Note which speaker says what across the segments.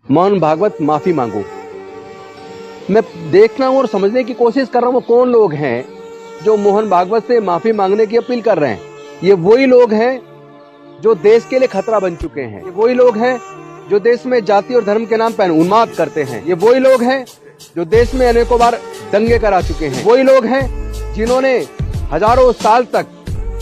Speaker 1: मोहन भागवत माफी मांगो। मैं देखना हूं और समझने की कोशिश कर रहा हूं वो कौन लोग हैं जो मोहन भागवत से माफी मांगने की अपील कर रहे हैं। ये वही लोग हैं जो देश के लिए खतरा बन चुके हैं। ये वही लोग हैं जो देश में जाति और धर्म के नाम पर उन्माद करते हैं। ये वही लोग हैं जो देश में अनेकों बार दंगे करा चुके हैं। वही लोग हैं जिन्होंने हजारों साल तक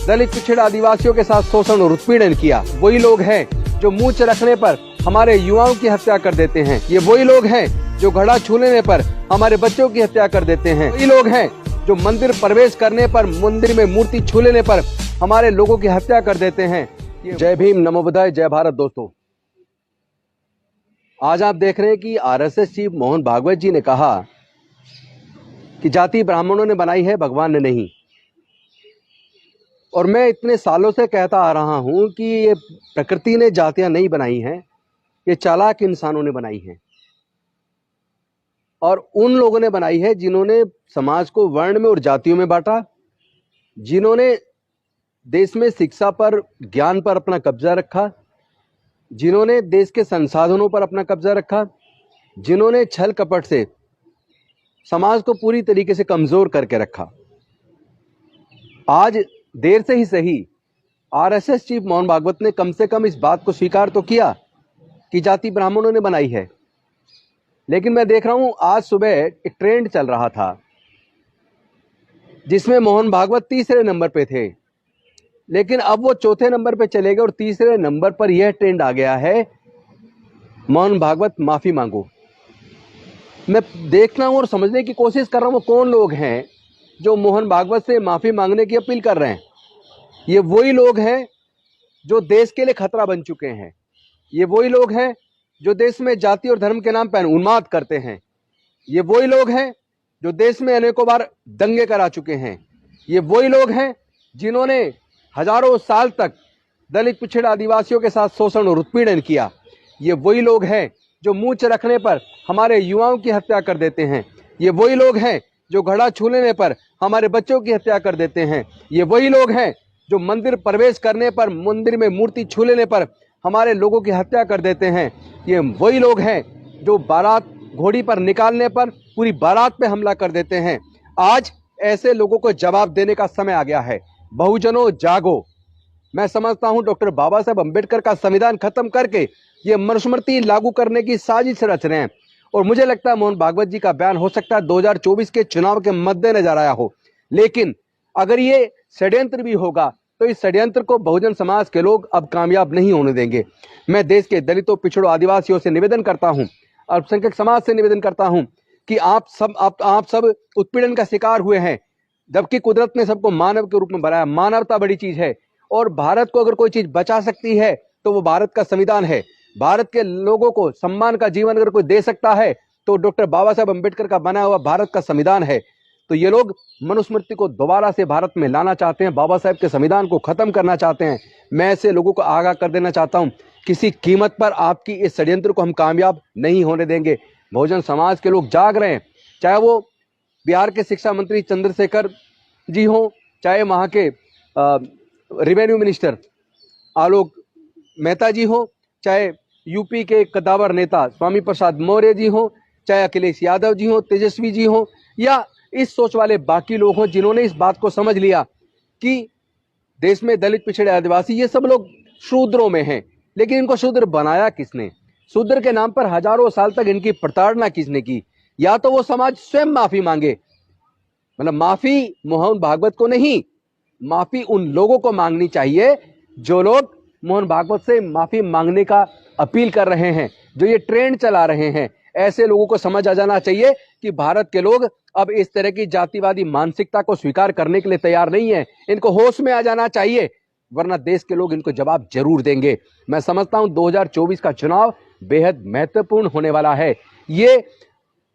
Speaker 1: दलित, पिछड़े, आदिवासियों के साथ शोषण और उत्पीड़न किया। वही लोग हैं जो मूंछ रखने पर हमारे युवाओं की हत्या कर देते हैं। ये वही लोग हैं जो घड़ा छू लेने पर हमारे बच्चों की हत्या कर देते हैं। वही लोग हैं जो मंदिर प्रवेश करने पर, मंदिर में मूर्ति छू लेने पर हमारे लोगों की हत्या कर देते हैं। जय भीम, नमो बुद्धाय, जय भारत। दोस्तों, आज आप देख रहे हैं कि आरएसएस चीफ मोहन भागवत जी ने कहा कि जाति ब्राह्मणों ने बनाई है, भगवान ने नहीं। और मैं इतने सालों से कहता आ रहा हूं कि ये प्रकृति ने जातियां नहीं बनाई हैं, ये चालाक इंसानों ने बनाई हैं। और उन लोगों ने बनाई है जिन्होंने समाज को वर्ण में और जातियों में बांटा, जिन्होंने देश में शिक्षा पर, ज्ञान पर अपना कब्जा रखा, जिन्होंने देश के संसाधनों पर अपना कब्जा रखा, जिन्होंने छल कपट से समाज को पूरी तरीके से कमजोर करके रखा। आज देर से ही सही आरएसएस चीफ मोहन भागवत ने कम से कम इस बात को स्वीकार तो किया कि जाति ब्राह्मणों ने बनाई है। लेकिन मैं देख रहा हूं आज सुबह एक ट्रेंड चल रहा था जिसमें मोहन भागवत तीसरे नंबर पे थे, लेकिन अब वो चौथे नंबर पे चले गए और तीसरे नंबर पर यह ट्रेंड आ गया है, मोहन भागवत माफी मांगो। मैं देखना हूं और समझने की कोशिश कर रहा हूं वो कौन लोग हैं जो मोहन भागवत से माफी मांगने की अपील कर रहे हैं। ये वही लोग हैं जो देश के लिए खतरा बन चुके हैं। ये वही लोग हैं जो देश में जाति और धर्म के नाम पर उन्माद करते हैं। ये वही लोग हैं जो देश में अनेकों बार दंगे करा चुके हैं। ये वही लोग हैं जिन्होंने हजारों साल तक दलित, पिछड़े, आदिवासियों के साथ शोषण और उत्पीड़न किया। ये वही लोग हैं जो मूंछ रखने पर हमारे युवाओं की हत्या कर देते हैं। ये वही लोग हैं जो घड़ा छू लेने पर हमारे बच्चों की हत्या कर देते हैं। ये वही लोग हैं जो मंदिर प्रवेश करने पर, मंदिर में मूर्ति छू लेने पर हमारे लोगों की हत्या कर देते हैं। ये वही लोग हैं जो बारात घोड़ी पर निकालने पर पूरी बारात पे हमला कर देते हैं। आज ऐसे लोगों को जवाब देने का समय आ गया है। बहुजनों जागो। मैं समझता हूं डॉक्टर बाबा साहब अम्बेडकर का संविधान खत्म करके ये मनुस्मृति लागू करने की साजिश रच रहे हैं। और मुझे लगता है मोहन भागवत जी का बयान हो सकता है 2024 के चुनाव के मद्देनजर आया हो, लेकिन अगर ये षड्यंत्र भी होगा तो इस षड्यंत्र को बहुजन समाज के लोग अब कामयाब नहीं होने देंगे। मैं देश के दलितों, पिछड़ों, आदिवासियों से निवेदन करता हूं, अल्पसंख्यक समाज से निवेदन करता हूं कि आप सब उत्पीड़न का शिकार हुए हैं, जबकि कुदरत ने सबको मानव के रूप में बनाया। मानवता बड़ी चीज है और भारत को अगर कोई चीज बचा सकती है तो वो भारत का संविधान है। भारत के लोगों को सम्मान का जीवन अगर कोई दे सकता है तो डॉक्टर बाबा साहब अम्बेडकर का बनाया हुआ भारत का संविधान है। तो ये लोग मनुस्मृति को दोबारा से भारत में लाना चाहते हैं, बाबा साहब के संविधान को खत्म करना चाहते हैं। मैं ऐसे लोगों को आगाह कर देना चाहता हूं, किसी कीमत पर आपकी इस षड्यंत्र को हम कामयाब नहीं होने देंगे। बहुजन समाज के लोग जाग रहे हैं, चाहे वो बिहार के शिक्षा मंत्री चंद्रशेखर जी हो, चाहे वहां के रेवेन्यू मिनिस्टर आलोक मेहता जी हो, चाहे यूपी के कद्दावर नेता स्वामी प्रसाद मौर्य जी हो, चाहे अखिलेश यादव जी हो, तेजस्वी जी हो, या इस सोच वाले बाकी लोग हों जिन्होंने इस बात को समझ लिया कि देश में दलित, पिछड़े, आदिवासी ये सब लोग शूद्रों में हैं। लेकिन इनको शूद्र बनाया किसने? शूद्र के नाम पर हजारों साल तक इनकी प्रताड़ना किसने की? या तो वो समाज स्वयं माफी मांगे, मतलब माफी मोहन भागवत को नहीं, माफी उन लोगों को मांगनी चाहिए जो लोग मोहन भागवत से माफी मांगने का अपील कर रहे हैं, जो ये ट्रेंड चला रहे हैं। ऐसे लोगों को समझ आ जाना चाहिए कि भारत के लोग अब इस तरह की जातिवादी मानसिकता को स्वीकार करने के लिए तैयार नहीं है। इनको होश में आ जाना चाहिए, वरना देश के लोग इनको जवाब जरूर देंगे। मैं समझता हूं 2024 का चुनाव बेहद महत्वपूर्ण होने वाला है। ये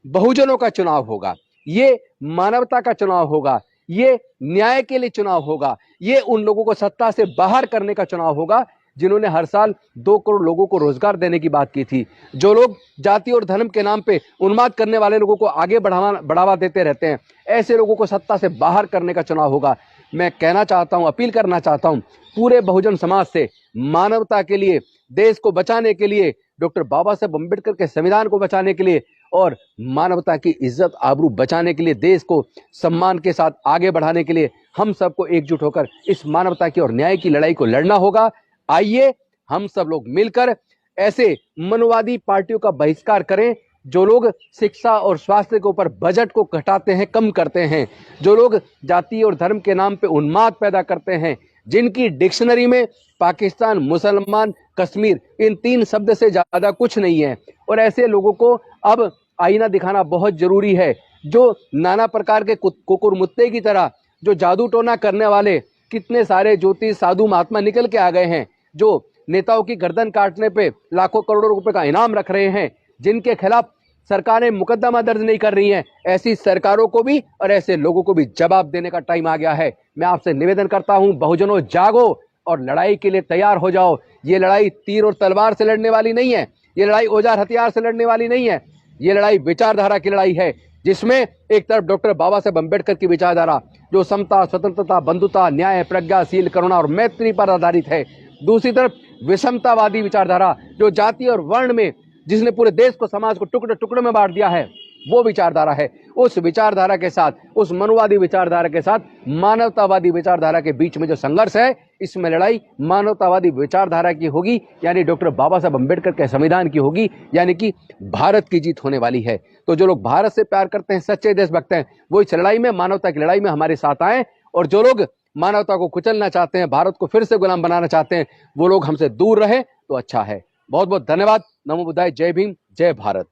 Speaker 1: बहुजनों का चुनाव होगा, ये मानवता का चुनाव होगा, ये न्याय के लिए चुनाव होगा, ये उन लोगों को सत्ता से बाहर करने का चुनाव होगा जिन्होंने हर साल 2 करोड़ लोगों को रोजगार देने की बात की थी, जो लोग जाति और धर्म के नाम पे उन्माद करने वाले लोगों को आगे बढ़ावा देते रहते हैं। ऐसे लोगों को सत्ता से बाहर करने का चुनाव होगा। मैं कहना चाहता हूं, अपील करना चाहता हूं पूरे बहुजन समाज से, मानवता के लिए, देश को बचाने के लिए डॉक्टर बाबा साहेब अम्बेडकर के संविधान को बचाने के लिए और मानवता की इज्जत आबरू बचाने के लिए, देश को सम्मान के साथ आगे बढ़ाने के लिए हम सबको एकजुट होकर इस मानवता की और न्याय की लड़ाई को लड़ना होगा। आइए हम सब लोग मिलकर ऐसे मनोवादी पार्टियों का बहिष्कार करें जो लोग शिक्षा और स्वास्थ्य के ऊपर बजट को घटाते हैं, कम करते हैं, जो लोग जाति और धर्म के नाम पे उन्माद पैदा करते हैं, जिनकी डिक्शनरी में पाकिस्तान, मुसलमान, कश्मीर इन 3 शब्द से ज्यादा कुछ नहीं है। और ऐसे लोगों को अब आईना दिखाना बहुत जरूरी है। जो नाना प्रकार के कुकुर मुत्ते की तरह जो जादू टोना करने वाले कितने सारे ज्योतिष साधु महात्मा निकल के आ गए हैं, जो नेताओं की गर्दन काटने पे लाखों करोड़ों रुपए का इनाम रख रहे हैं, जिनके खिलाफ सरकारें मुकदमा दर्ज नहीं कर रही हैं, ऐसी सरकारों को भी और ऐसे लोगों को भी जवाब देने का टाइम आ गया है। मैं आपसे निवेदन करता हूं, बहुजनों जागो और लड़ाई के लिए तैयार हो जाओ। ये लड़ाई तीर और तलवार से लड़ने वाली नहीं है, ये लड़ाई औजार हथियार से लड़ने वाली नहीं है, ये लड़ाई विचारधारा की लड़ाई है, जिसमें एक तरफ डॉक्टर बाबा साहेब अम्बेडकर की विचारधारा जो समता, स्वतंत्रता, बंधुता, न्याय, प्रज्ञाशील, करुणा और मैत्री पर आधारित है, दूसरी तरफ विषमतावादी विचारधारा जो जाति और वर्ण में, जिसने पूरे देश को, समाज को टुकड़े टुकड़े में बांट दिया है, वो विचारधारा है। उस विचारधारा के साथ, उस मनुवादी विचारधारा के साथ मानवतावादी विचारधारा के बीच में जो संघर्ष है, इसमें लड़ाई मानवतावादी विचारधारा की होगी, यानी डॉक्टर बाबा साहब अम्बेडकर के संविधान की होगी, यानी कि भारत की जीत होने वाली है। तो जो लोग भारत से प्यार करते हैं, सच्चे देशभक्त हैं, वो इस लड़ाई में, मानवता की लड़ाई में हमारे साथ आए। और जो लोग मानवता को कुचलना चाहते हैं, भारत को फिर से गुलाम बनाना चाहते हैं, वो लोग हमसे दूर रहे तो अच्छा है। बहुत बहुत धन्यवाद। नमो बुद्धाय। जय भीम, जय भारत।